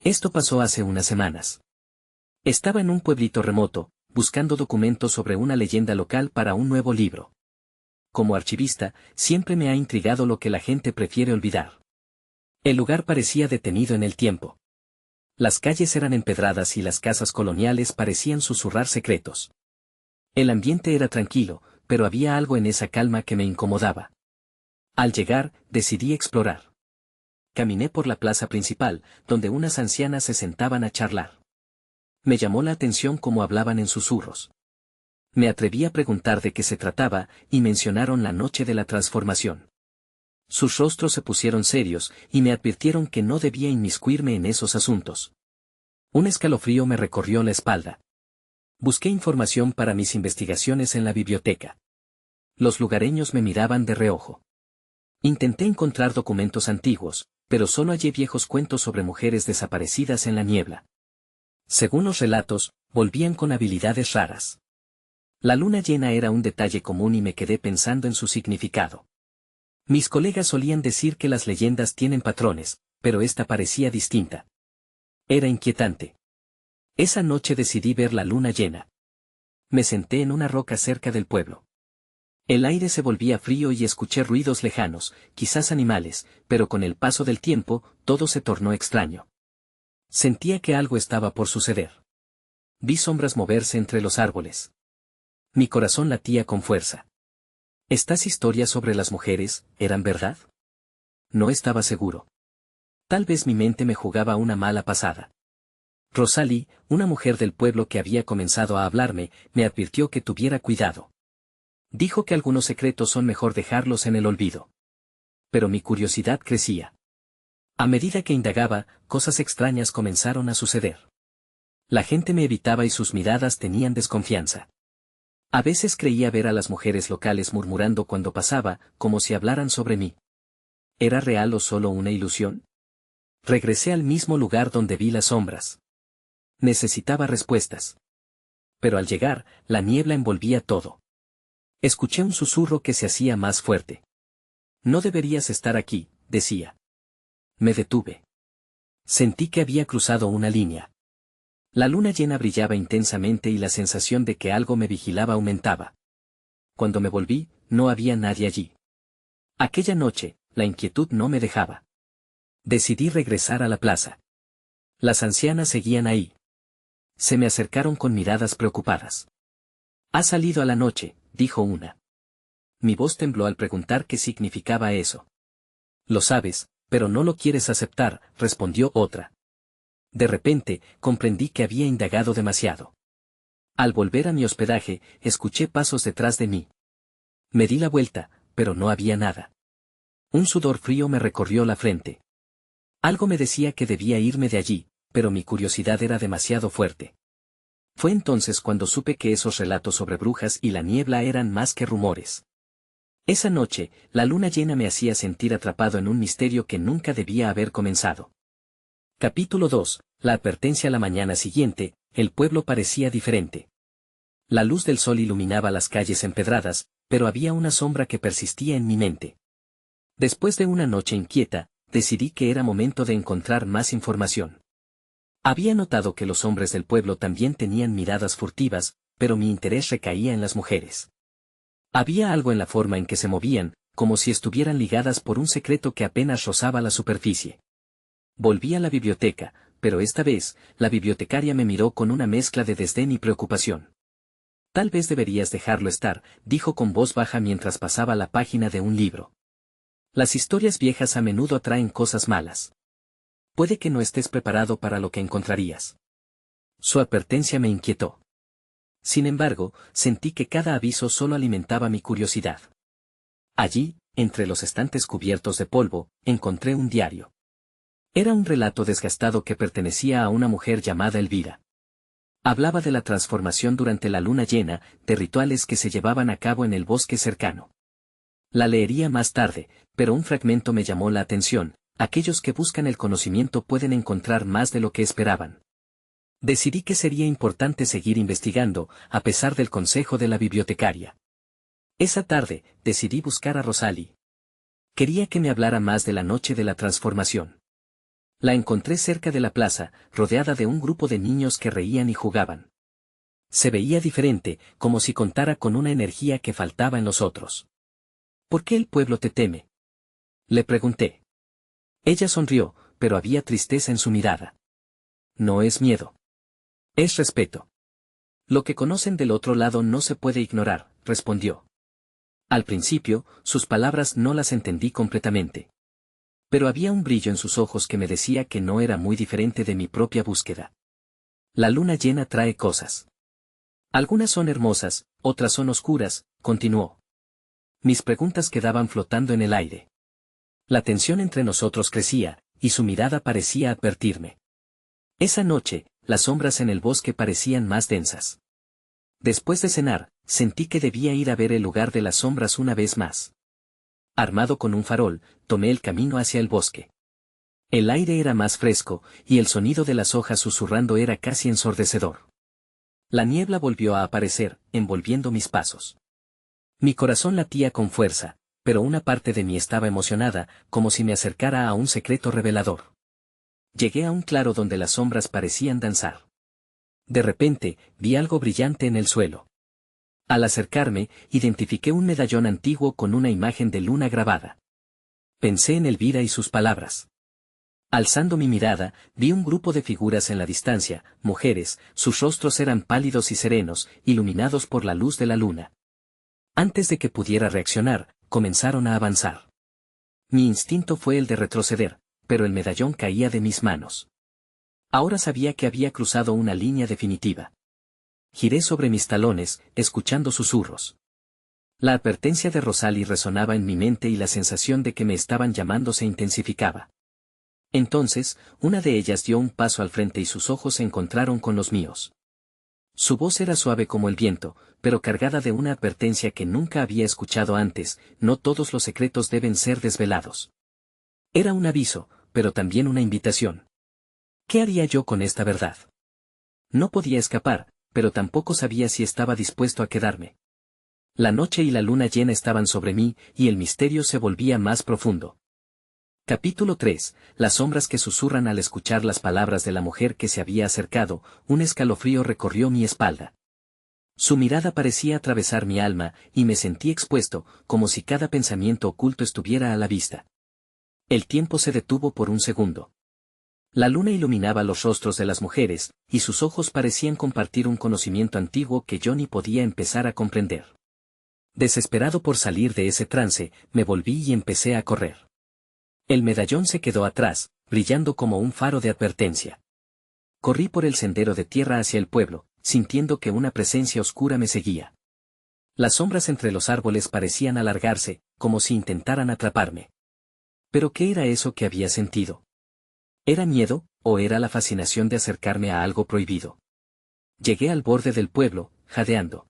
Esto pasó hace unas semanas. Estaba en un pueblito remoto, buscando documentos sobre una leyenda local para un nuevo libro. Como archivista, siempre me ha intrigado lo que la gente prefiere olvidar. El lugar parecía detenido en el tiempo. Las calles eran empedradas y las casas coloniales parecían susurrar secretos. El ambiente era tranquilo, pero había algo en esa calma que me incomodaba. Al llegar, decidí explorar. Caminé por la plaza principal, donde unas ancianas se sentaban a charlar. Me llamó la atención cómo hablaban en susurros. Me atreví a preguntar de qué se trataba, y mencionaron la noche de la transformación. Sus rostros se pusieron serios, y me advirtieron que no debía inmiscuirme en esos asuntos. Un escalofrío me recorrió la espalda. Busqué información para mis investigaciones en la biblioteca. Los lugareños me miraban de reojo. Intenté encontrar documentos antiguos, pero solo hallé viejos cuentos sobre mujeres desaparecidas en la niebla. Según los relatos, volvían con habilidades raras. La luna llena era un detalle común y me quedé pensando en su significado. Mis colegas solían decir que las leyendas tienen patrones, pero esta parecía distinta. Era inquietante. Esa noche decidí ver la luna llena. Me senté en una roca cerca del pueblo. El aire se volvía frío y escuché ruidos lejanos, quizás animales, pero con el paso del tiempo, todo se tornó extraño. Sentía que algo estaba por suceder. Vi sombras moverse entre los árboles. Mi corazón latía con fuerza. ¿Estas historias sobre las mujeres eran verdad? No estaba seguro. Tal vez mi mente me jugaba una mala pasada. Rosalie, una mujer del pueblo que había comenzado a hablarme, me advirtió que tuviera cuidado. Dijo que algunos secretos son mejor dejarlos en el olvido. Pero mi curiosidad crecía. A medida que indagaba, cosas extrañas comenzaron a suceder. La gente me evitaba y sus miradas tenían desconfianza. A veces creía ver a las mujeres locales murmurando cuando pasaba, como si hablaran sobre mí. ¿Era real o solo una ilusión? Regresé al mismo lugar donde vi las sombras. Necesitaba respuestas. Pero al llegar, la niebla envolvía todo. Escuché un susurro que se hacía más fuerte. No deberías estar aquí, decía. Me detuve. Sentí que había cruzado una línea. La luna llena brillaba intensamente y la sensación de que algo me vigilaba aumentaba. Cuando me volví, no había nadie allí. Aquella noche, la inquietud no me dejaba. Decidí regresar a la plaza. Las ancianas seguían ahí. Se me acercaron con miradas preocupadas. «Ha salido a la noche», dijo una. Mi voz tembló al preguntar qué significaba eso. «Lo sabes, pero no lo quieres aceptar», respondió otra. De repente, comprendí que había indagado demasiado. Al volver a mi hospedaje, escuché pasos detrás de mí. Me di la vuelta, pero no había nada. Un sudor frío me recorrió la frente. Algo me decía que debía irme de allí, pero mi curiosidad era demasiado fuerte. Fue entonces cuando supe que esos relatos sobre brujas y la niebla eran más que rumores. Esa noche, la luna llena me hacía sentir atrapado en un misterio que nunca debía haber comenzado. Capítulo 2. La advertencia. La mañana siguiente, el pueblo parecía diferente. La luz del sol iluminaba las calles empedradas, pero había una sombra que persistía en mi mente. Después de una noche inquieta, decidí que era momento de encontrar más información. Había notado que los hombres del pueblo también tenían miradas furtivas, pero mi interés recaía en las mujeres. Había algo en la forma en que se movían, como si estuvieran ligadas por un secreto que apenas rozaba la superficie. Volví a la biblioteca, pero esta vez, la bibliotecaria me miró con una mezcla de desdén y preocupación. «Tal vez deberías dejarlo estar», dijo con voz baja mientras pasaba la página de un libro. «Las historias viejas a menudo atraen cosas malas. Puede que no estés preparado para lo que encontrarías». Su advertencia me inquietó. Sin embargo, sentí que cada aviso solo alimentaba mi curiosidad. Allí, entre los estantes cubiertos de polvo, encontré un diario. Era un relato desgastado que pertenecía a una mujer llamada Elvira. Hablaba de la transformación durante la luna llena, de rituales que se llevaban a cabo en el bosque cercano. La leería más tarde, pero un fragmento me llamó la atención: aquellos que buscan el conocimiento pueden encontrar más de lo que esperaban. Decidí que sería importante seguir investigando, a pesar del consejo de la bibliotecaria. Esa tarde, decidí buscar a Rosalie. Quería que me hablara más de la noche de la transformación. La encontré cerca de la plaza, rodeada de un grupo de niños que reían y jugaban. Se veía diferente, como si contara con una energía que faltaba en los otros. ¿Por qué el pueblo te teme? Le pregunté. Ella sonrió, pero había tristeza en su mirada. No es miedo. Es respeto. Lo que conocen del otro lado no se puede ignorar, respondió. Al principio, sus palabras no las entendí completamente. Pero había un brillo en sus ojos que me decía que no era muy diferente de mi propia búsqueda. La luna llena trae cosas. Algunas son hermosas, otras son oscuras, continuó. Mis preguntas quedaban flotando en el aire. La tensión entre nosotros crecía, y su mirada parecía advertirme. Esa noche, las sombras en el bosque parecían más densas. Después de cenar, sentí que debía ir a ver el lugar de las sombras una vez más. Armado con un farol, tomé el camino hacia el bosque. El aire era más fresco, y el sonido de las hojas susurrando era casi ensordecedor. La niebla volvió a aparecer, envolviendo mis pasos. Mi corazón latía con fuerza, pero una parte de mí estaba emocionada, como si me acercara a un secreto revelador. Llegué a un claro donde las sombras parecían danzar. De repente, vi algo brillante en el suelo. Al acercarme, identifiqué un medallón antiguo con una imagen de luna grabada. Pensé en Elvira y sus palabras. Alzando mi mirada, vi un grupo de figuras en la distancia, mujeres, sus rostros eran pálidos y serenos, iluminados por la luz de la luna. Antes de que pudiera reaccionar, comenzaron a avanzar. Mi instinto fue el de retroceder, pero el medallón caía de mis manos. Ahora sabía que había cruzado una línea definitiva. Giré sobre mis talones, escuchando susurros. La advertencia de Rosalie resonaba en mi mente y la sensación de que me estaban llamando se intensificaba. Entonces, una de ellas dio un paso al frente y sus ojos se encontraron con los míos. Su voz era suave como el viento, pero cargada de una advertencia que nunca había escuchado antes: no todos los secretos deben ser desvelados. Era un aviso, pero también una invitación. ¿Qué haría yo con esta verdad? No podía escapar, pero tampoco sabía si estaba dispuesto a quedarme. La noche y la luna llena estaban sobre mí, y el misterio se volvía más profundo. Capítulo 3. Las sombras que susurran. Al escuchar las palabras de la mujer que se había acercado, un escalofrío recorrió mi espalda. Su mirada parecía atravesar mi alma, y me sentí expuesto, como si cada pensamiento oculto estuviera a la vista. El tiempo se detuvo por un segundo. La luna iluminaba los rostros de las mujeres, y sus ojos parecían compartir un conocimiento antiguo que yo ni podía empezar a comprender. Desesperado por salir de ese trance, me volví y empecé a correr. El medallón se quedó atrás, brillando como un faro de advertencia. Corrí por el sendero de tierra hacia el pueblo, sintiendo que una presencia oscura me seguía. Las sombras entre los árboles parecían alargarse, como si intentaran atraparme. ¿Pero qué era eso que había sentido? ¿Era miedo, o era la fascinación de acercarme a algo prohibido? Llegué al borde del pueblo, jadeando.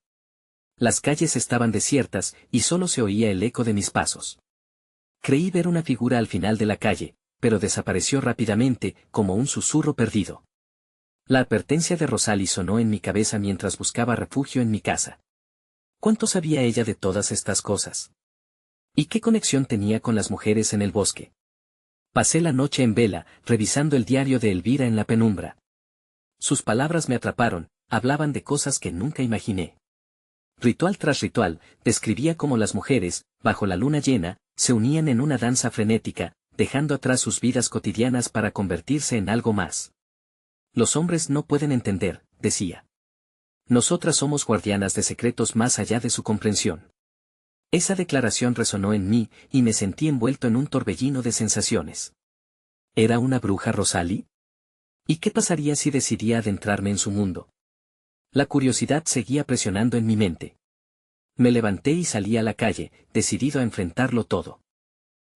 Las calles estaban desiertas, y solo se oía el eco de mis pasos. Creí ver una figura al final de la calle, pero desapareció rápidamente, como un susurro perdido. La advertencia de Rosalie sonó en mi cabeza mientras buscaba refugio en mi casa. ¿Cuánto sabía ella de todas estas cosas? ¿Y qué conexión tenía con las mujeres en el bosque? Pasé la noche en vela, revisando el diario de Elvira en la penumbra. Sus palabras me atraparon, hablaban de cosas que nunca imaginé. Ritual tras ritual, describía cómo las mujeres, bajo la luna llena, se unían en una danza frenética, dejando atrás sus vidas cotidianas para convertirse en algo más. Los hombres no pueden entender, decía. Nosotras somos guardianas de secretos más allá de su comprensión. Esa declaración resonó en mí, y me sentí envuelto en un torbellino de sensaciones. ¿Era una bruja Rosalie? ¿Y qué pasaría si decidía adentrarme en su mundo? La curiosidad seguía presionando en mi mente. Me levanté y salí a la calle, decidido a enfrentarlo todo.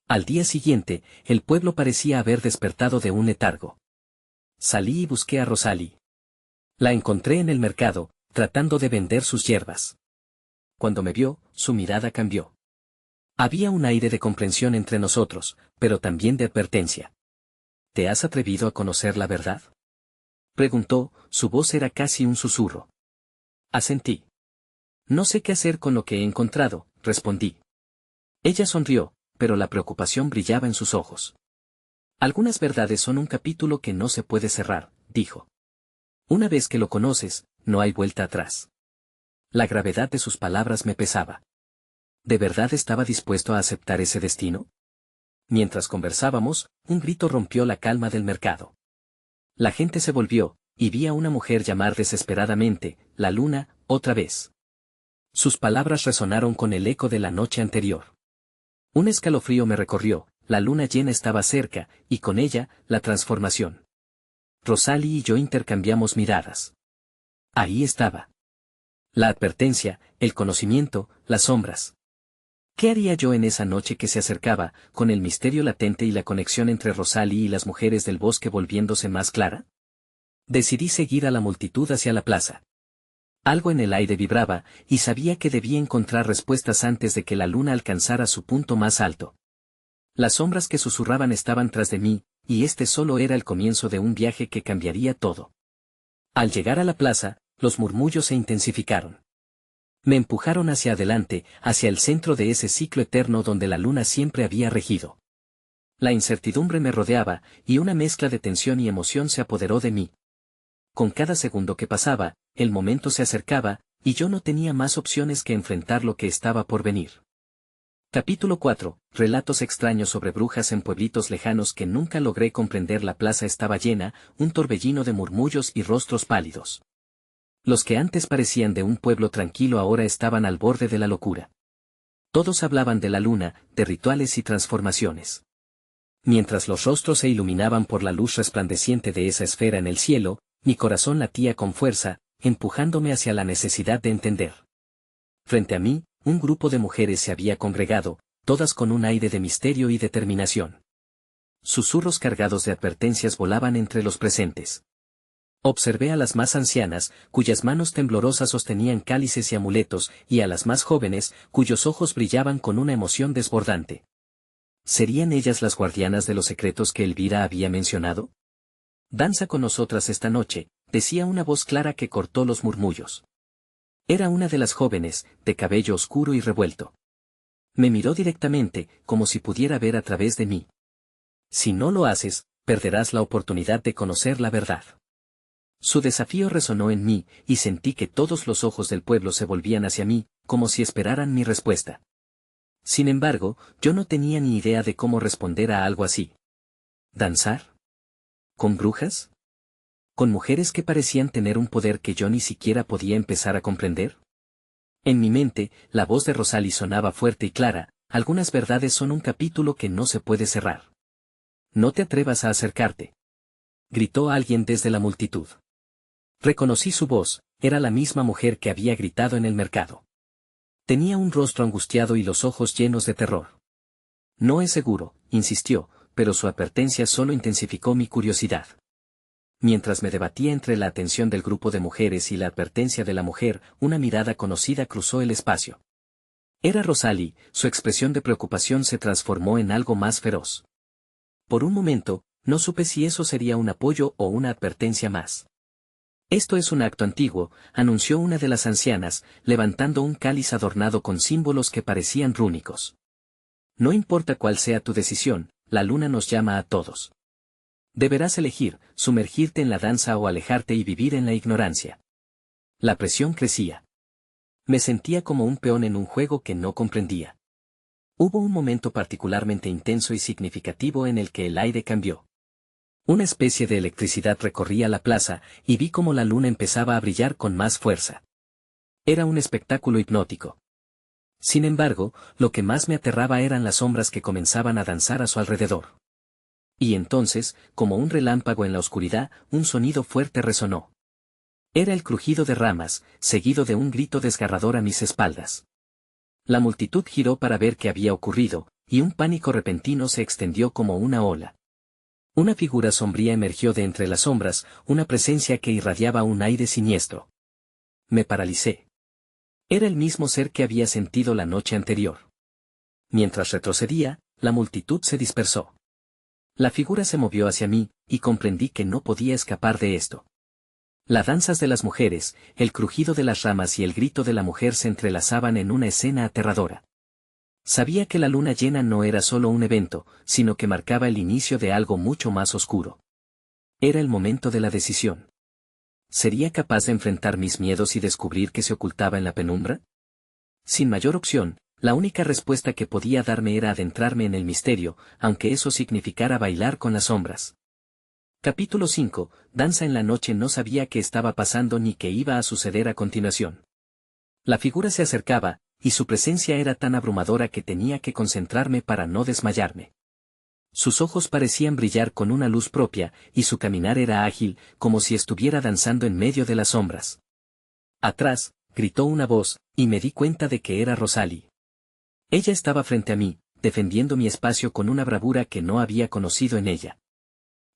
Al día siguiente, el pueblo parecía haber despertado de un letargo. Salí y busqué a Rosalie. La encontré en el mercado, tratando de vender sus hierbas. Cuando me vio, su mirada cambió. Había un aire de comprensión entre nosotros, pero también de advertencia. ¿Te has atrevido a conocer la verdad?, preguntó, su voz era casi un susurro. Asentí. No sé qué hacer con lo que he encontrado, respondí. Ella sonrió, pero la preocupación brillaba en sus ojos. Algunas verdades son un capítulo que no se puede cerrar, dijo. Una vez que lo conoces, no hay vuelta atrás. La gravedad de sus palabras me pesaba. ¿De verdad estaba dispuesto a aceptar ese destino? Mientras conversábamos, un grito rompió la calma del mercado. La gente se volvió, y vi a una mujer llamar desesperadamente, la luna, otra vez. Sus palabras resonaron con el eco de la noche anterior. Un escalofrío me recorrió, la luna llena estaba cerca, y con ella, la transformación. Rosalie y yo intercambiamos miradas. Ahí estaba. La advertencia, el conocimiento, las sombras. ¿Qué haría yo en esa noche que se acercaba, con el misterio latente y la conexión entre Rosalie y las mujeres del bosque volviéndose más clara? Decidí seguir a la multitud hacia la plaza. Algo en el aire vibraba, y sabía que debía encontrar respuestas antes de que la luna alcanzara su punto más alto. Las sombras que susurraban estaban tras de mí, y este solo era el comienzo de un viaje que cambiaría todo. Al llegar a la plaza, los murmullos se intensificaron. Me empujaron hacia adelante, hacia el centro de ese ciclo eterno donde la luna siempre había regido. La incertidumbre me rodeaba, y una mezcla de tensión y emoción se apoderó de mí. Con cada segundo que pasaba, el momento se acercaba, y yo no tenía más opciones que enfrentar lo que estaba por venir. Capítulo 4. Relatos extraños sobre brujas en pueblitos lejanos que nunca logré comprender. La plaza estaba llena, un torbellino de murmullos y rostros pálidos. Los que antes parecían de un pueblo tranquilo ahora estaban al borde de la locura. Todos hablaban de la luna, de rituales y transformaciones. Mientras los rostros se iluminaban por la luz resplandeciente de esa esfera en el cielo, mi corazón latía con fuerza, empujándome hacia la necesidad de entender. Frente a mí, un grupo de mujeres se había congregado, todas con un aire de misterio y determinación. Susurros cargados de advertencias volaban entre los presentes. Observé a las más ancianas, cuyas manos temblorosas sostenían cálices y amuletos, y a las más jóvenes, cuyos ojos brillaban con una emoción desbordante. ¿Serían ellas las guardianas de los secretos que Elvira había mencionado? Danza con nosotras esta noche, decía una voz clara que cortó los murmullos. Era una de las jóvenes, de cabello oscuro y revuelto. Me miró directamente, como si pudiera ver a través de mí. Si no lo haces, perderás la oportunidad de conocer la verdad. Su desafío resonó en mí, y sentí que todos los ojos del pueblo se volvían hacia mí, como si esperaran mi respuesta. Sin embargo, yo no tenía ni idea de cómo responder a algo así. ¿Danzar? ¿Con brujas? ¿Con mujeres que parecían tener un poder que yo ni siquiera podía empezar a comprender? En mi mente, la voz de Rosalie sonaba fuerte y clara: algunas verdades son un capítulo que no se puede cerrar. No te atrevas a acercarte. Gritó alguien desde la multitud. Reconocí su voz, era la misma mujer que había gritado en el mercado. Tenía un rostro angustiado y los ojos llenos de terror. No es seguro, insistió, pero su advertencia solo intensificó mi curiosidad. Mientras me debatía entre la atención del grupo de mujeres y la advertencia de la mujer, una mirada conocida cruzó el espacio. Era Rosalie, su expresión de preocupación se transformó en algo más feroz. Por un momento, no supe si eso sería un apoyo o una advertencia más. Esto es un acto antiguo, anunció una de las ancianas, levantando un cáliz adornado con símbolos que parecían rúnicos. No importa cuál sea tu decisión, la luna nos llama a todos. Deberás elegir, sumergirte en la danza o alejarte y vivir en la ignorancia. La presión crecía. Me sentía como un peón en un juego que no comprendía. Hubo un momento particularmente intenso y significativo en el que el aire cambió. Una especie de electricidad recorría la plaza, y vi cómo la luna empezaba a brillar con más fuerza. Era un espectáculo hipnótico. Sin embargo, lo que más me aterraba eran las sombras que comenzaban a danzar a su alrededor. Y entonces, como un relámpago en la oscuridad, un sonido fuerte resonó. Era el crujido de ramas, seguido de un grito desgarrador a mis espaldas. La multitud giró para ver qué había ocurrido, y un pánico repentino se extendió como una ola. Una figura sombría emergió de entre las sombras, una presencia que irradiaba un aire siniestro. Me paralicé. Era el mismo ser que había sentido la noche anterior. Mientras retrocedía, la multitud se dispersó. La figura se movió hacia mí, y comprendí que no podía escapar de esto. Las danzas de las mujeres, el crujido de las ramas y el grito de la mujer se entrelazaban en una escena aterradora. Sabía que la luna llena no era solo un evento, sino que marcaba el inicio de algo mucho más oscuro. Era el momento de la decisión. ¿Sería capaz de enfrentar mis miedos y descubrir qué se ocultaba en la penumbra? Sin mayor opción, la única respuesta que podía darme era adentrarme en el misterio, aunque eso significara bailar con las sombras. Capítulo 5. Danza en la noche. No sabía qué estaba pasando ni qué iba a suceder a continuación. La figura se acercaba, y su presencia era tan abrumadora que tenía que concentrarme para no desmayarme. Sus ojos parecían brillar con una luz propia, y su caminar era ágil, como si estuviera danzando en medio de las sombras. Atrás, gritó una voz, y me di cuenta de que era Rosalie. Ella estaba frente a mí, defendiendo mi espacio con una bravura que no había conocido en ella.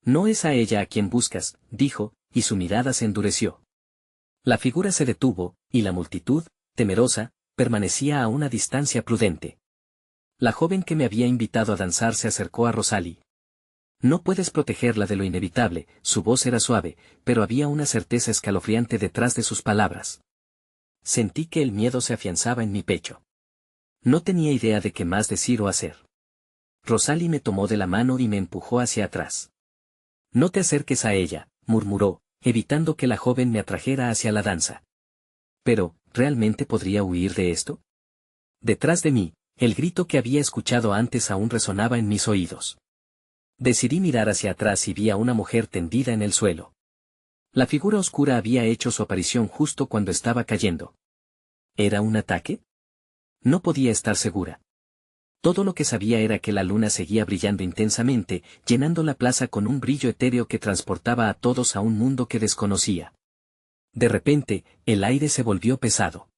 No es a ella a quien buscas, dijo, y su mirada se endureció. La figura se detuvo, y la multitud, temerosa, permanecía a una distancia prudente. La joven que me había invitado a danzar se acercó a Rosalie. No puedes protegerla de lo inevitable, su voz era suave, pero había una certeza escalofriante detrás de sus palabras. Sentí que el miedo se afianzaba en mi pecho. No tenía idea de qué más decir o hacer. Rosalie me tomó de la mano y me empujó hacia atrás. No te acerques a ella, murmuró, evitando que la joven me atrajera hacia la danza. Pero, ¿realmente podría huir de esto? Detrás de mí, el grito que había escuchado antes aún resonaba en mis oídos. Decidí mirar hacia atrás y vi a una mujer tendida en el suelo. La figura oscura había hecho su aparición justo cuando estaba cayendo. ¿Era un ataque? No podía estar segura. Todo lo que sabía era que la luna seguía brillando intensamente, llenando la plaza con un brillo etéreo que transportaba a todos a un mundo que desconocía. De repente, el aire se volvió pesado.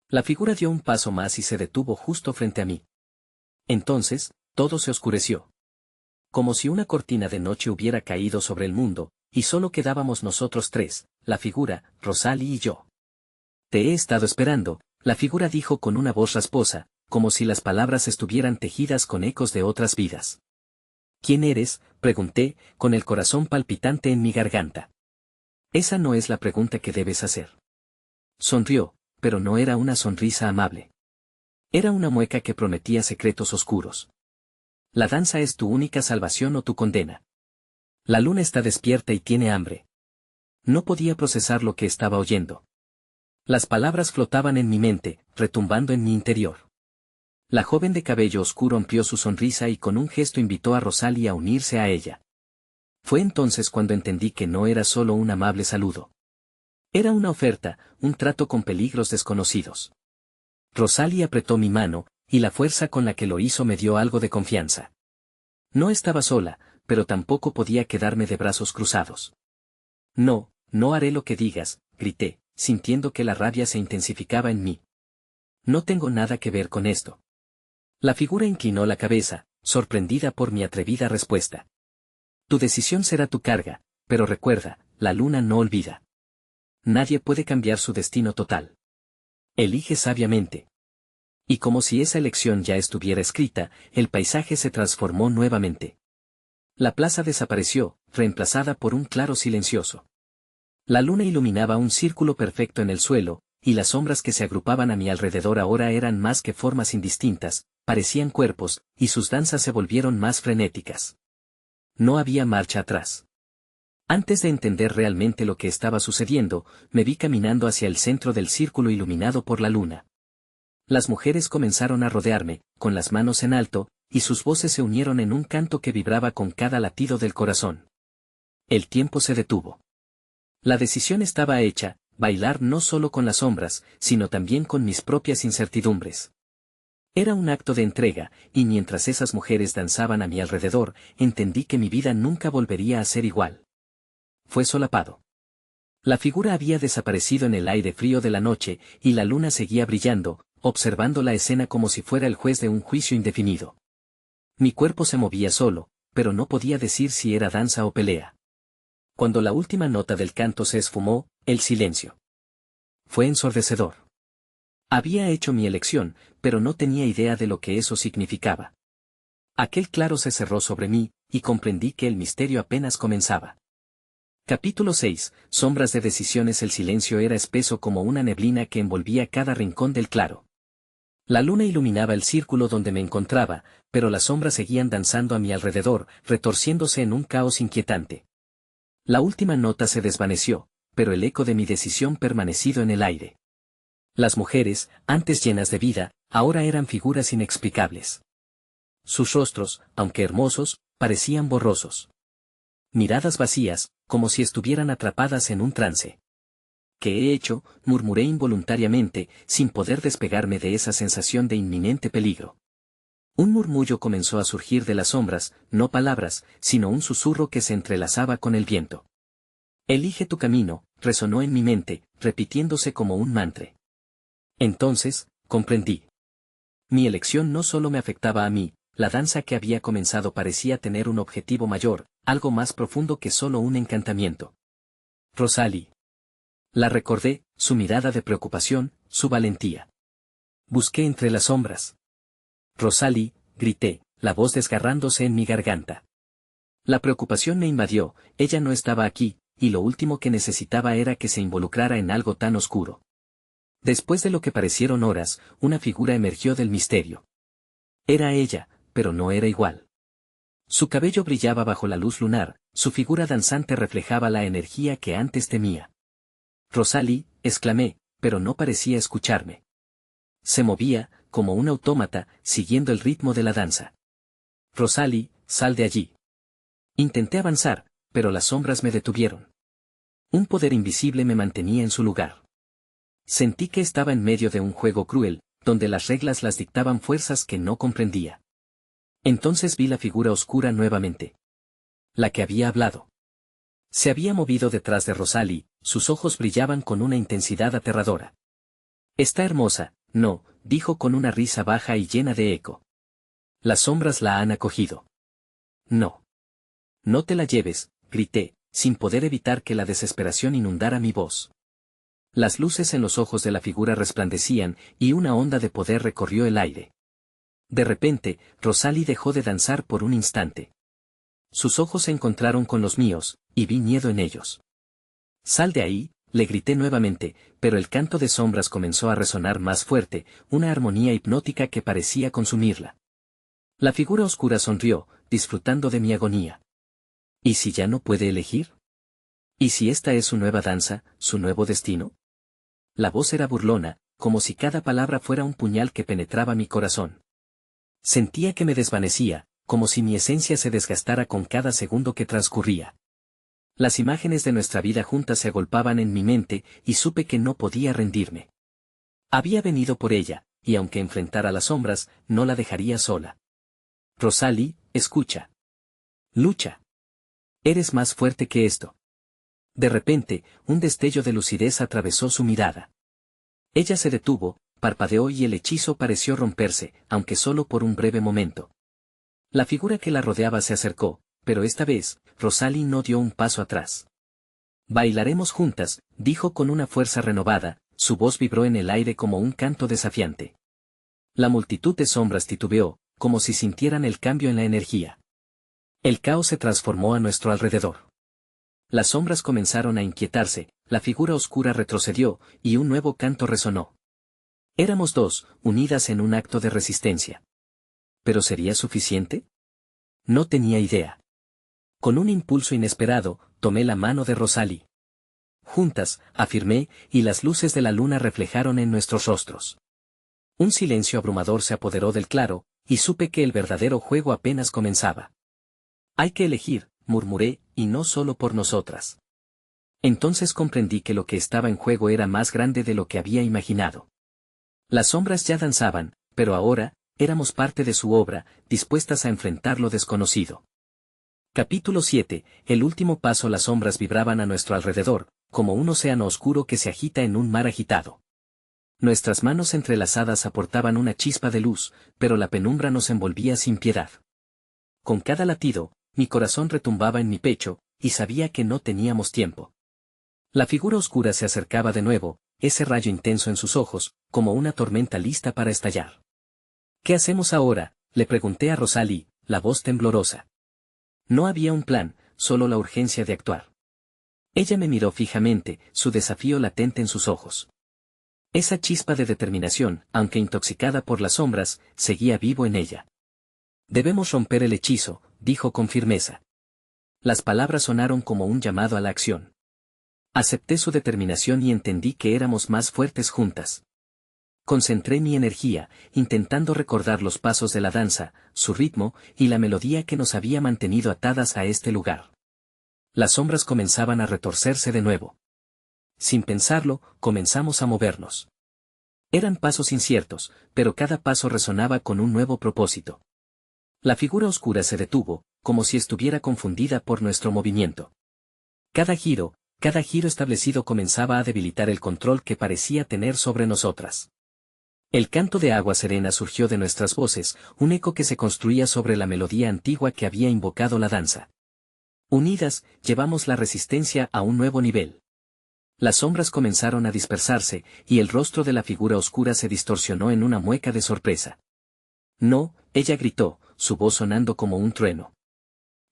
La figura dio un paso más y se detuvo justo frente a mí. Entonces, todo se oscureció. Como si una cortina de noche hubiera caído sobre el mundo, y solo quedábamos nosotros tres, la figura, Rosalie y yo. Te he estado esperando, la figura dijo con una voz rasposa, como si las palabras estuvieran tejidas con ecos de otras vidas. ¿Quién eres?, pregunté, con el corazón palpitante en mi garganta. Esa no es la pregunta que debes hacer. Sonrió, pero no era una sonrisa amable. Era una mueca que prometía secretos oscuros. La danza es tu única salvación o tu condena. La luna está despierta y tiene hambre. No podía procesar lo que estaba oyendo. Las palabras flotaban en mi mente, retumbando en mi interior. La joven de cabello oscuro amplió su sonrisa y con un gesto invitó a Rosalie a unirse a ella. Fue entonces cuando entendí que no era solo un amable saludo. Era una oferta, un trato con peligros desconocidos. Rosalie apretó mi mano, y la fuerza con la que lo hizo me dio algo de confianza. No estaba sola, pero tampoco podía quedarme de brazos cruzados. No, no haré lo que digas, grité, sintiendo que la rabia se intensificaba en mí. No tengo nada que ver con esto. La figura inclinó la cabeza, sorprendida por mi atrevida respuesta. Tu decisión será tu carga, pero recuerda, la luna no olvida. Nadie puede cambiar su destino total. Elige sabiamente. Y como si esa elección ya estuviera escrita, el paisaje se transformó nuevamente. La plaza desapareció, reemplazada por un claro silencioso. La luna iluminaba un círculo perfecto en el suelo, y las sombras que se agrupaban a mi alrededor ahora eran más que formas indistintas, parecían cuerpos, y sus danzas se volvieron más frenéticas. No había marcha atrás. Antes de entender realmente lo que estaba sucediendo, me vi caminando hacia el centro del círculo iluminado por la luna. Las mujeres comenzaron a rodearme, con las manos en alto, y sus voces se unieron en un canto que vibraba con cada latido del corazón. El tiempo se detuvo. La decisión estaba hecha, bailar no solo con las sombras, sino también con mis propias incertidumbres. Era un acto de entrega, y mientras esas mujeres danzaban a mi alrededor, entendí que mi vida nunca volvería a ser igual. Fue solapado. La figura había desaparecido en el aire frío de la noche, y la luna seguía brillando, observando la escena como si fuera el juez de un juicio indefinido. Mi cuerpo se movía solo, pero no podía decir si era danza o pelea. Cuando la última nota del canto se esfumó, el silencio fue ensordecedor. Había hecho mi elección, pero no tenía idea de lo que eso significaba. Aquel claro se cerró sobre mí, y comprendí que el misterio apenas comenzaba. Capítulo 6. Sombras de decisiones. El silencio era espeso como una neblina que envolvía cada rincón del claro. La luna iluminaba el círculo donde me encontraba, pero las sombras seguían danzando a mi alrededor, retorciéndose en un caos inquietante. La última nota se desvaneció, pero el eco de mi decisión permanecido en el aire. Las mujeres, antes llenas de vida, ahora eran figuras inexplicables. Sus rostros, aunque hermosos, parecían borrosos. Miradas vacías, como si estuvieran atrapadas en un trance. ¿Qué he hecho?, murmuré involuntariamente, sin poder despegarme de esa sensación de inminente peligro. Un murmullo comenzó a surgir de las sombras, no palabras, sino un susurro que se entrelazaba con el viento. Elige tu camino, resonó en mi mente, repitiéndose como un mantra. Entonces, comprendí. Mi elección no solo me afectaba a mí, la danza que había comenzado parecía tener un objetivo mayor, algo más profundo que solo un encantamiento. Rosalie. La recordé, su mirada de preocupación, su valentía. Busqué entre las sombras. Rosalie, grité, la voz desgarrándose en mi garganta. La preocupación me invadió, ella no estaba aquí, y lo último que necesitaba era que se involucrara en algo tan oscuro. Después de lo que parecieron horas, una figura emergió del misterio. Era ella, pero no era igual. Su cabello brillaba bajo la luz lunar, su figura danzante reflejaba la energía que antes temía. Rosalie, exclamé, pero no parecía escucharme. Se movía, como un autómata, siguiendo el ritmo de la danza. Rosalie, sal de allí. Intenté avanzar, pero las sombras me detuvieron. Un poder invisible me mantenía en su lugar. Sentí que estaba en medio de un juego cruel, donde las reglas las dictaban fuerzas que no comprendía. Entonces vi la figura oscura nuevamente. La que había hablado. Se había movido detrás de Rosalie, sus ojos brillaban con una intensidad aterradora. Está hermosa, no, dijo con una risa baja y llena de eco. Las sombras la han acogido. No. No te la lleves, grité, sin poder evitar que la desesperación inundara mi voz. Las luces en los ojos de la figura resplandecían, y una onda de poder recorrió el aire. De repente, Rosalie dejó de danzar por un instante. Sus ojos se encontraron con los míos, y vi miedo en ellos. Sal de ahí, le grité nuevamente, pero el canto de sombras comenzó a resonar más fuerte, una armonía hipnótica que parecía consumirla. La figura oscura sonrió, disfrutando de mi agonía. ¿Y si ya no puede elegir? ¿Y si esta es su nueva danza, su nuevo destino? La voz era burlona, como si cada palabra fuera un puñal que penetraba mi corazón. Sentía que me desvanecía, como si mi esencia se desgastara con cada segundo que transcurría. Las imágenes de nuestra vida juntas se agolpaban en mi mente, y supe que no podía rendirme. Había venido por ella, y aunque enfrentara las sombras, no la dejaría sola. Rosalie, escucha. Lucha. Eres más fuerte que esto. De repente, un destello de lucidez atravesó su mirada. Ella se detuvo, parpadeó y el hechizo pareció romperse, aunque solo por un breve momento. La figura que la rodeaba se acercó, pero esta vez, Rosalie no dio un paso atrás. Bailaremos juntas, dijo con una fuerza renovada, su voz vibró en el aire como un canto desafiante. La multitud de sombras titubeó, como si sintieran el cambio en la energía. El caos se transformó a nuestro alrededor. Las sombras comenzaron a inquietarse, la figura oscura retrocedió, y un nuevo canto resonó. Éramos dos, unidas en un acto de resistencia. ¿Pero sería suficiente? No tenía idea. Con un impulso inesperado, tomé la mano de Rosalie. Juntas, afirmé, y las luces de la luna reflejaron en nuestros rostros. Un silencio abrumador se apoderó del claro, y supe que el verdadero juego apenas comenzaba. Hay que elegir, murmuré, y no solo por nosotras. Entonces comprendí que lo que estaba en juego era más grande de lo que había imaginado. Las sombras ya danzaban, pero ahora, éramos parte de su obra, dispuestas a enfrentar lo desconocido. Capítulo 7. El último paso. Las sombras vibraban a nuestro alrededor, como un océano oscuro que se agita en un mar agitado. Nuestras manos entrelazadas aportaban una chispa de luz, pero la penumbra nos envolvía sin piedad. Con cada latido, mi corazón retumbaba en mi pecho, y sabía que no teníamos tiempo. La figura oscura se acercaba de nuevo, ese rayo intenso en sus ojos, como una tormenta lista para estallar. ¿Qué hacemos ahora?, le pregunté a Rosalie, la voz temblorosa. No había un plan, solo la urgencia de actuar. Ella me miró fijamente, su desafío latente en sus ojos. Esa chispa de determinación, aunque intoxicada por las sombras, seguía vivo en ella. Debemos romper el hechizo, dijo con firmeza. Las palabras sonaron como un llamado a la acción. Acepté su determinación y entendí que éramos más fuertes juntas. Concentré mi energía, intentando recordar los pasos de la danza, su ritmo, y la melodía que nos había mantenido atadas a este lugar. Las sombras comenzaban a retorcerse de nuevo. Sin pensarlo, comenzamos a movernos. Eran pasos inciertos, pero cada paso resonaba con un nuevo propósito. La figura oscura se detuvo, como si estuviera confundida por nuestro movimiento. Cada giro establecido comenzaba a debilitar el control que parecía tener sobre nosotras. El canto de agua serena surgió de nuestras voces, un eco que se construía sobre la melodía antigua que había invocado la danza. Unidas, llevamos la resistencia a un nuevo nivel. Las sombras comenzaron a dispersarse, y el rostro de la figura oscura se distorsionó en una mueca de sorpresa. No, ella gritó, su voz sonando como un trueno.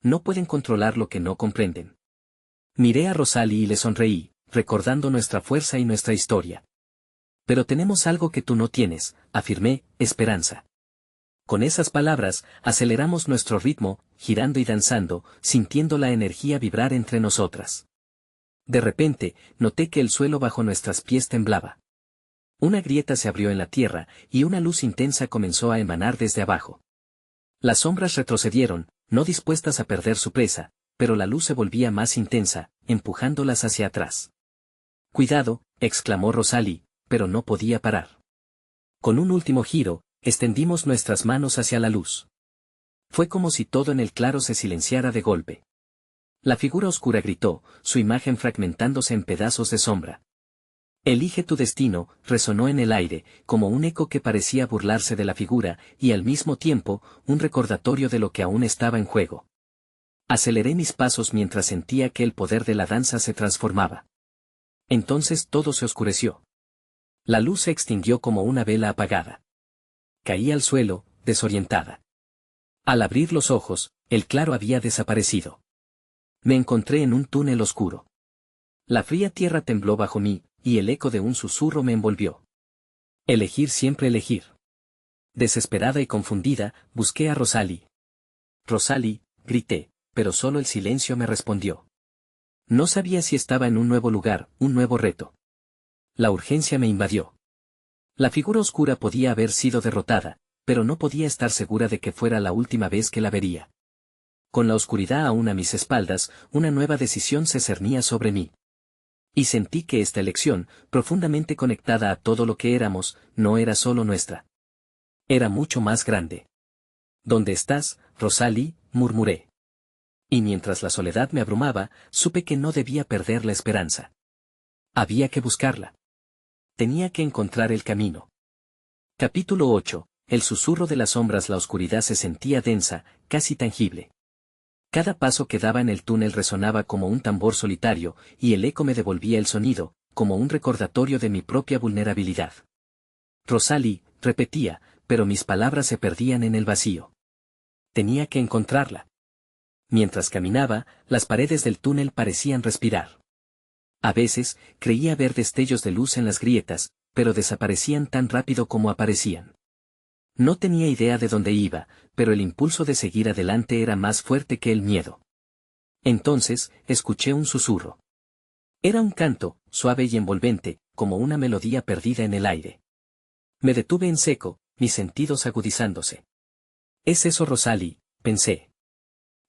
No pueden controlar lo que no comprenden. Miré a Rosalie y le sonreí, recordando nuestra fuerza y nuestra historia. Pero tenemos algo que tú no tienes, afirmé, esperanza. Con esas palabras, aceleramos nuestro ritmo, girando y danzando, sintiendo la energía vibrar entre nosotras. De repente, noté que el suelo bajo nuestras pies temblaba. Una grieta se abrió en la tierra, y una luz intensa comenzó a emanar desde abajo. Las sombras retrocedieron, no dispuestas a perder su presa, pero la luz se volvía más intensa, empujándolas hacia atrás. «Cuidado», exclamó Rosalie, pero no podía parar. Con un último giro, extendimos nuestras manos hacia la luz. Fue como si todo en el claro se silenciara de golpe. La figura oscura gritó, su imagen fragmentándose en pedazos de sombra. «Elige tu destino», resonó en el aire, como un eco que parecía burlarse de la figura, y al mismo tiempo, un recordatorio de lo que aún estaba en juego. Aceleré mis pasos mientras sentía que el poder de la danza se transformaba. Entonces todo se oscureció. La luz se extinguió como una vela apagada. Caí al suelo, desorientada. Al abrir los ojos, el claro había desaparecido. Me encontré en un túnel oscuro. La fría tierra tembló bajo mí, y el eco de un susurro me envolvió. Elegir siempre elegir. Desesperada y confundida, busqué a Rosalie. «Rosalie», grité, pero solo el silencio me respondió. No sabía si estaba en un nuevo lugar, un nuevo reto. La urgencia me invadió. La figura oscura podía haber sido derrotada, pero no podía estar segura de que fuera la última vez que la vería. Con la oscuridad aún a mis espaldas, una nueva decisión se cernía sobre mí. Y sentí que esta elección, profundamente conectada a todo lo que éramos, no era solo nuestra. Era mucho más grande. «¿Dónde estás, Rosalie?», murmuré. Y mientras la soledad me abrumaba, supe que no debía perder la esperanza. Había que buscarla. Tenía que encontrar el camino. Capítulo 8. El susurro de las sombras. La oscuridad se sentía densa, casi tangible. Cada paso que daba en el túnel resonaba como un tambor solitario, y el eco me devolvía el sonido, como un recordatorio de mi propia vulnerabilidad. «Rosalie», repetía, pero mis palabras se perdían en el vacío. Tenía que encontrarla. Mientras caminaba, las paredes del túnel parecían respirar. A veces, creía ver destellos de luz en las grietas, pero desaparecían tan rápido como aparecían. No tenía idea de dónde iba, pero el impulso de seguir adelante era más fuerte que el miedo. Entonces, escuché un susurro. Era un canto, suave y envolvente, como una melodía perdida en el aire. Me detuve en seco, mis sentidos agudizándose. «Es eso, Rosalie», pensé.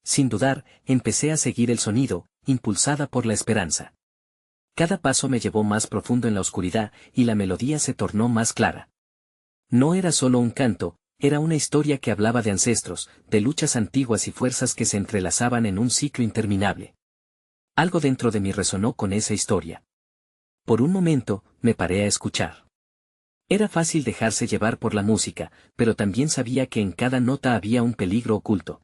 Sin dudar, empecé a seguir el sonido, impulsada por la esperanza. Cada paso me llevó más profundo en la oscuridad, y la melodía se tornó más clara. No era solo un canto, era una historia que hablaba de ancestros, de luchas antiguas y fuerzas que se entrelazaban en un ciclo interminable. Algo dentro de mí resonó con esa historia. Por un momento, me paré a escuchar. Era fácil dejarse llevar por la música, pero también sabía que en cada nota había un peligro oculto.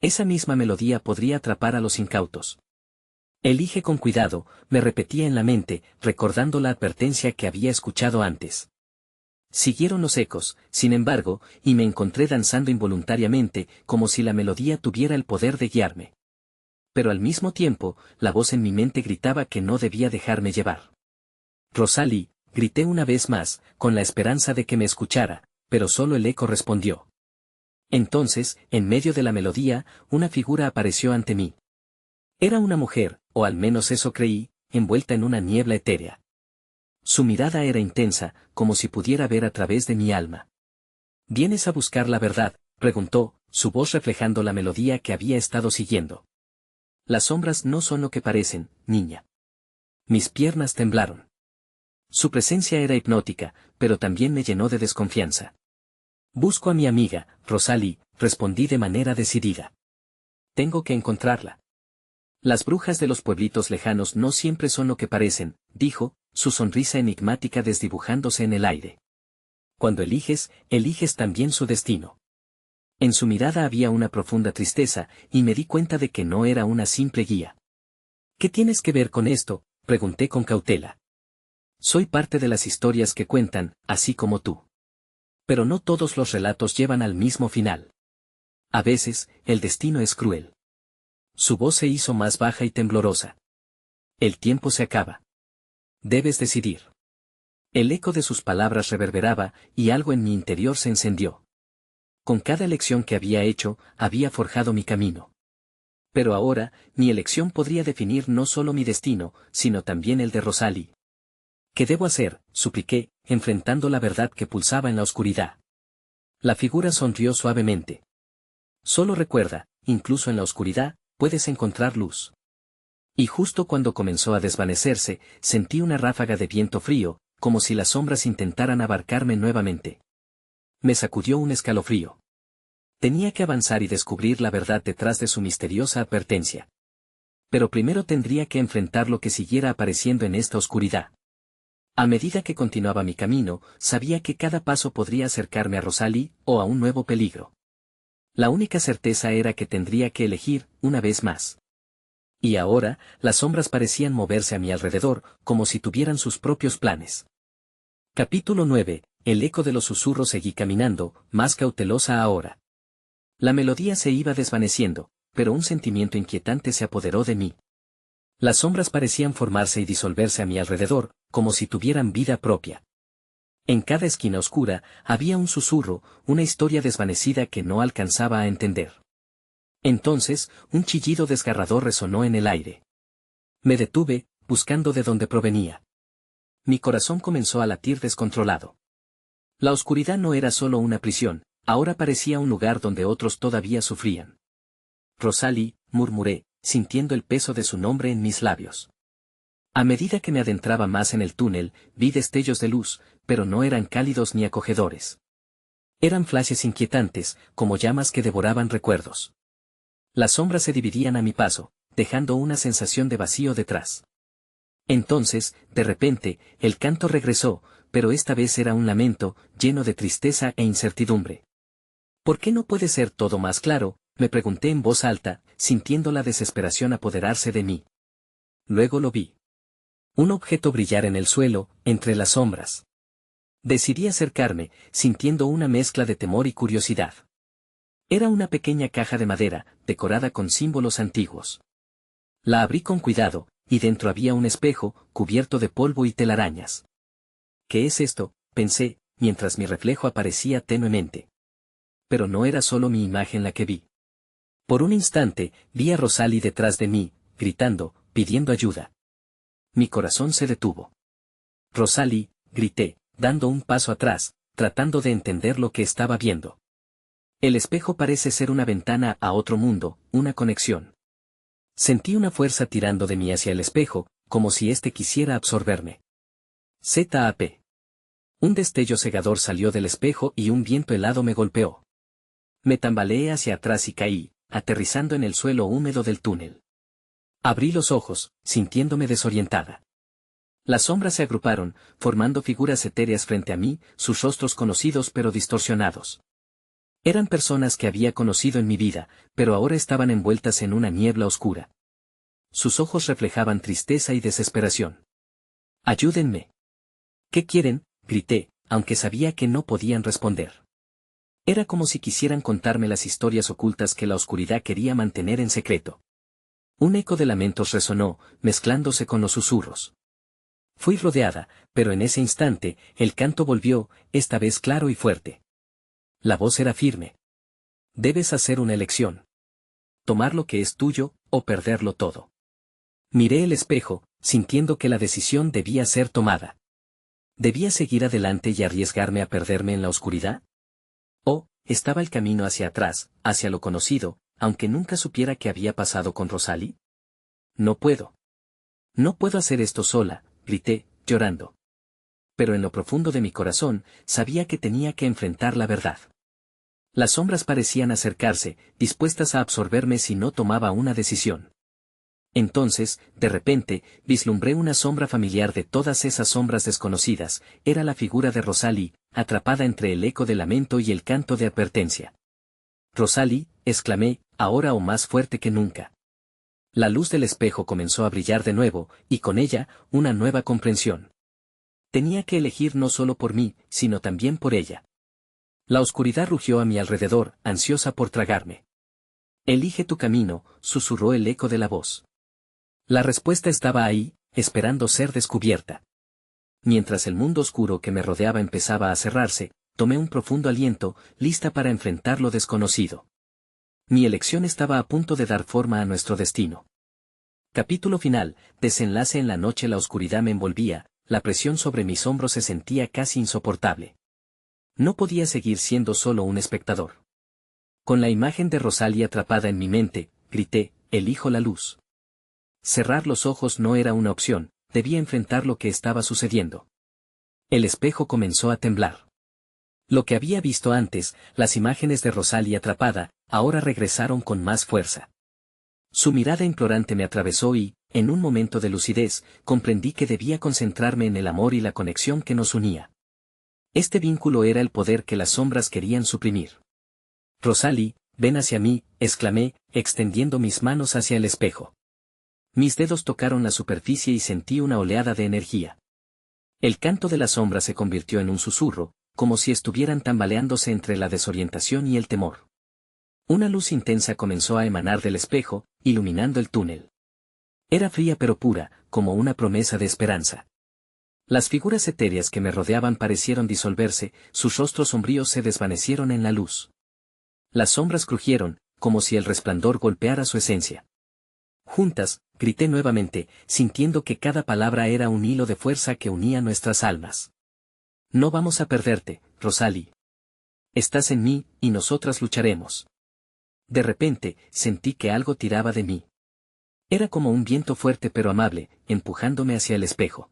Esa misma melodía podría atrapar a los incautos. «Elige con cuidado», me repetía en la mente, recordando la advertencia que había escuchado antes. Siguieron los ecos, sin embargo, y me encontré danzando involuntariamente, como si la melodía tuviera el poder de guiarme. Pero al mismo tiempo, la voz en mi mente gritaba que no debía dejarme llevar. «Rosalie», grité una vez más, con la esperanza de que me escuchara, pero solo el eco respondió. Entonces, en medio de la melodía, una figura apareció ante mí. Era una mujer, o al menos eso creí, envuelta en una niebla etérea. Su mirada era intensa, como si pudiera ver a través de mi alma. ¿Vienes a buscar la verdad?, preguntó, su voz reflejando la melodía que había estado siguiendo. Las sombras no son lo que parecen, niña. Mis piernas temblaron. Su presencia era hipnótica, pero también me llenó de desconfianza. Busco a mi amiga, Rosalie, respondí de manera decidida. Tengo que encontrarla. Las brujas de los pueblitos lejanos no siempre son lo que parecen, dijo, su sonrisa enigmática desdibujándose en el aire. Cuando eliges, eliges también su destino. En su mirada había una profunda tristeza, y me di cuenta de que no era una simple guía. ¿Qué tienes que ver con esto?, pregunté con cautela. Soy parte de las historias que cuentan, así como tú. Pero no todos los relatos llevan al mismo final. A veces, el destino es cruel. Su voz se hizo más baja y temblorosa. El tiempo se acaba. Debes decidir. El eco de sus palabras reverberaba, y algo en mi interior se encendió. Con cada elección que había hecho, había forjado mi camino. Pero ahora, mi elección podría definir no solo mi destino, sino también el de Rosalie. ¿Qué debo hacer?, supliqué, enfrentando la verdad que pulsaba en la oscuridad. La figura sonrió suavemente. Solo recuerda, incluso en la oscuridad, puedes encontrar luz. Y justo cuando comenzó a desvanecerse, sentí una ráfaga de viento frío, como si las sombras intentaran abarcarme nuevamente. Me sacudió un escalofrío. Tenía que avanzar y descubrir la verdad detrás de su misteriosa advertencia. Pero primero tendría que enfrentar lo que siguiera apareciendo en esta oscuridad. A medida que continuaba mi camino, sabía que cada paso podría acercarme a Rosalie, o a un nuevo peligro. La única certeza era que tendría que elegir, una vez más. Y ahora, las sombras parecían moverse a mi alrededor, como si tuvieran sus propios planes. Capítulo 9. El eco de los susurros. Seguí caminando, más cautelosa ahora. La melodía se iba desvaneciendo, pero un sentimiento inquietante se apoderó de mí. Las sombras parecían formarse y disolverse a mi alrededor, como si tuvieran vida propia. En cada esquina oscura, había un susurro, una historia desvanecida que no alcanzaba a entender. Entonces, un chillido desgarrador resonó en el aire. Me detuve, buscando de dónde provenía. Mi corazón comenzó a latir descontrolado. La oscuridad no era solo una prisión, ahora parecía un lugar donde otros todavía sufrían. Rosalie, murmuré, sintiendo el peso de su nombre en mis labios. A medida que me adentraba más en el túnel, vi destellos de luz, pero no eran cálidos ni acogedores. Eran flashes inquietantes, como llamas que devoraban recuerdos. Las sombras se dividían a mi paso, dejando una sensación de vacío detrás. Entonces, de repente, el canto regresó, pero esta vez era un lamento, lleno de tristeza e incertidumbre. ¿Por qué no puede ser todo más claro?, me pregunté en voz alta, sintiendo la desesperación apoderarse de mí. Luego lo vi. Un objeto brillar en el suelo, entre las sombras. Decidí acercarme, sintiendo una mezcla de temor y curiosidad. Era una pequeña caja de madera, decorada con símbolos antiguos. La abrí con cuidado, y dentro había un espejo, cubierto de polvo y telarañas. ¿Qué es esto?, pensé, mientras mi reflejo aparecía tenuemente. Pero no era solo mi imagen la que vi. Por un instante, vi a Rosalie detrás de mí, gritando, pidiendo ayuda. Mi corazón se detuvo. Rosalie, grité, dando un paso atrás, tratando de entender lo que estaba viendo. El espejo parece ser una ventana a otro mundo, una conexión. Sentí una fuerza tirando de mí hacia el espejo, como si éste quisiera absorberme. ZAP. Un destello cegador salió del espejo y un viento helado me golpeó. Me tambaleé hacia atrás y caí, aterrizando en el suelo húmedo del túnel. Abrí los ojos, sintiéndome desorientada. Las sombras se agruparon, formando figuras etéreas frente a mí, sus rostros conocidos pero distorsionados. Eran personas que había conocido en mi vida, pero ahora estaban envueltas en una niebla oscura. Sus ojos reflejaban tristeza y desesperación. «¡Ayúdenme!». «¿Qué quieren?», grité, aunque sabía que no podían responder. Era como si quisieran contarme las historias ocultas que la oscuridad quería mantener en secreto. Un eco de lamentos resonó, mezclándose con los susurros. Fui rodeada, pero en ese instante, el canto volvió, esta vez claro y fuerte. La voz era firme. Debes hacer una elección. Tomar lo que es tuyo, o perderlo todo. Miré el espejo, sintiendo que la decisión debía ser tomada. ¿Debía seguir adelante y arriesgarme a perderme en la oscuridad? ¿O estaba el camino hacia atrás, hacia lo conocido, aunque nunca supiera qué había pasado con Rosalie? No puedo. No puedo hacer esto sola, grité, llorando. Pero en lo profundo de mi corazón, sabía que tenía que enfrentar la verdad. Las sombras parecían acercarse, dispuestas a absorberme si no tomaba una decisión. Entonces, de repente, vislumbré una sombra familiar de todas esas sombras desconocidas, era la figura de Rosalie, atrapada entre el eco de lamento y el canto de advertencia. Rosalie, exclamé, ahora o más fuerte que nunca. La luz del espejo comenzó a brillar de nuevo, y con ella, una nueva comprensión. Tenía que elegir no solo por mí, sino también por ella. La oscuridad rugió a mi alrededor, ansiosa por tragarme. Elige tu camino, susurró el eco de la voz. La respuesta estaba ahí, esperando ser descubierta. Mientras el mundo oscuro que me rodeaba empezaba a cerrarse, tomé un profundo aliento, lista para enfrentar lo desconocido. Mi elección estaba a punto de dar forma a nuestro destino. Capítulo final, desenlace. En la noche la oscuridad me envolvía, la presión sobre mis hombros se sentía casi insoportable. No podía seguir siendo solo un espectador. Con la imagen de Rosalie atrapada en mi mente, grité, elijo la luz. Cerrar los ojos no era una opción, debía enfrentar lo que estaba sucediendo. El espejo comenzó a temblar. Lo que había visto antes, las imágenes de Rosalie atrapada, ahora regresaron con más fuerza. Su mirada implorante me atravesó y, en un momento de lucidez, comprendí que debía concentrarme en el amor y la conexión que nos unía. Este vínculo era el poder que las sombras querían suprimir. Rosalie, ven hacia mí, exclamé, extendiendo mis manos hacia el espejo. Mis dedos tocaron la superficie y sentí una oleada de energía. El canto de la sombra se convirtió en un susurro, como si estuvieran tambaleándose entre la desorientación y el temor. Una luz intensa comenzó a emanar del espejo, iluminando el túnel. Era fría pero pura, como una promesa de esperanza. Las figuras etéreas que me rodeaban parecieron disolverse, sus rostros sombríos se desvanecieron en la luz. Las sombras crujieron, como si el resplandor golpeara su esencia. Juntas, grité nuevamente, sintiendo que cada palabra era un hilo de fuerza que unía nuestras almas. No vamos a perderte, Rosalie. Estás en mí, y nosotras lucharemos. De repente, sentí que algo tiraba de mí. Era como un viento fuerte pero amable, empujándome hacia el espejo.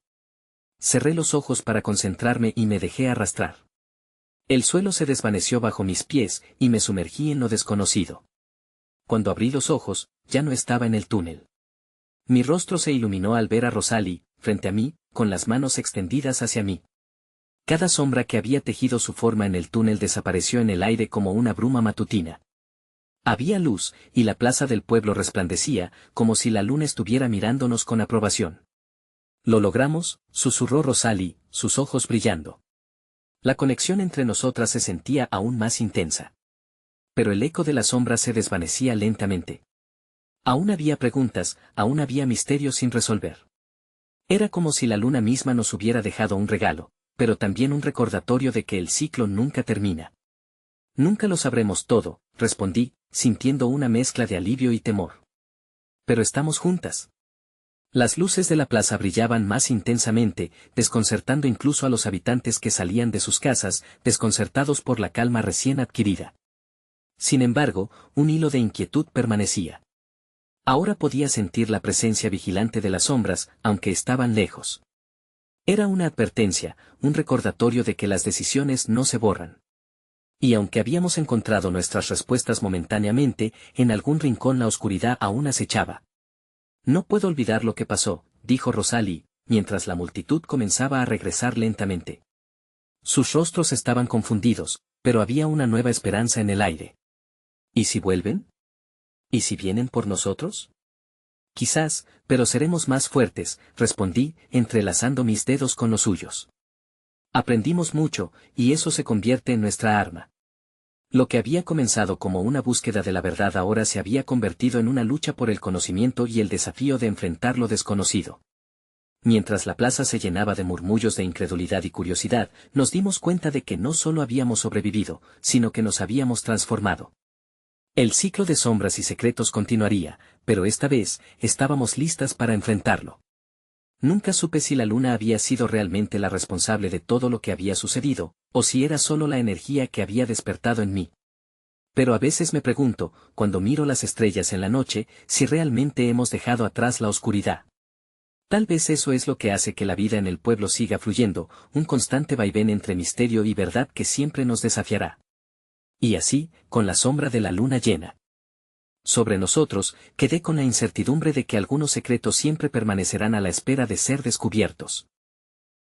Cerré los ojos para concentrarme y me dejé arrastrar. El suelo se desvaneció bajo mis pies, y me sumergí en lo desconocido. Cuando abrí los ojos, ya no estaba en el túnel. Mi rostro se iluminó al ver a Rosalie, frente a mí, con las manos extendidas hacia mí. Cada sombra que había tejido su forma en el túnel desapareció en el aire como una bruma matutina. Había luz, y la plaza del pueblo resplandecía, como si la luna estuviera mirándonos con aprobación. Lo logramos, susurró Rosalie, sus ojos brillando. La conexión entre nosotras se sentía aún más intensa. Pero el eco de la sombra se desvanecía lentamente. Aún había preguntas, aún había misterios sin resolver. Era como si la luna misma nos hubiera dejado un regalo, pero también un recordatorio de que el ciclo nunca termina. Nunca lo sabremos todo, respondí, sintiendo una mezcla de alivio y temor. Pero estamos juntas. Las luces de la plaza brillaban más intensamente, desconcertando incluso a los habitantes que salían de sus casas, desconcertados por la calma recién adquirida. Sin embargo, un hilo de inquietud permanecía. Ahora podía sentir la presencia vigilante de las sombras, aunque estaban lejos. Era una advertencia, un recordatorio de que las decisiones no se borran. Y aunque habíamos encontrado nuestras respuestas momentáneamente, en algún rincón la oscuridad aún acechaba. No puedo olvidar lo que pasó, dijo Rosalie, mientras la multitud comenzaba a regresar lentamente. Sus rostros estaban confundidos, pero había una nueva esperanza en el aire. ¿Y si vuelven? ¿Y si vienen por nosotros? Quizás, pero seremos más fuertes, respondí, entrelazando mis dedos con los suyos. Aprendimos mucho, y eso se convierte en nuestra arma. Lo que había comenzado como una búsqueda de la verdad ahora se había convertido en una lucha por el conocimiento y el desafío de enfrentar lo desconocido. Mientras la plaza se llenaba de murmullos de incredulidad y curiosidad, nos dimos cuenta de que no solo habíamos sobrevivido, sino que nos habíamos transformado. El ciclo de sombras y secretos continuaría, pero esta vez, estábamos listas para enfrentarlo. Nunca supe si la luna había sido realmente la responsable de todo lo que había sucedido, o si era solo la energía que había despertado en mí. Pero a veces me pregunto, cuando miro las estrellas en la noche, si realmente hemos dejado atrás la oscuridad. Tal vez eso es lo que hace que la vida en el pueblo siga fluyendo, un constante vaivén entre misterio y verdad que siempre nos desafiará. Y así, con la sombra de la luna llena sobre nosotros, quedé con la incertidumbre de que algunos secretos siempre permanecerán a la espera de ser descubiertos.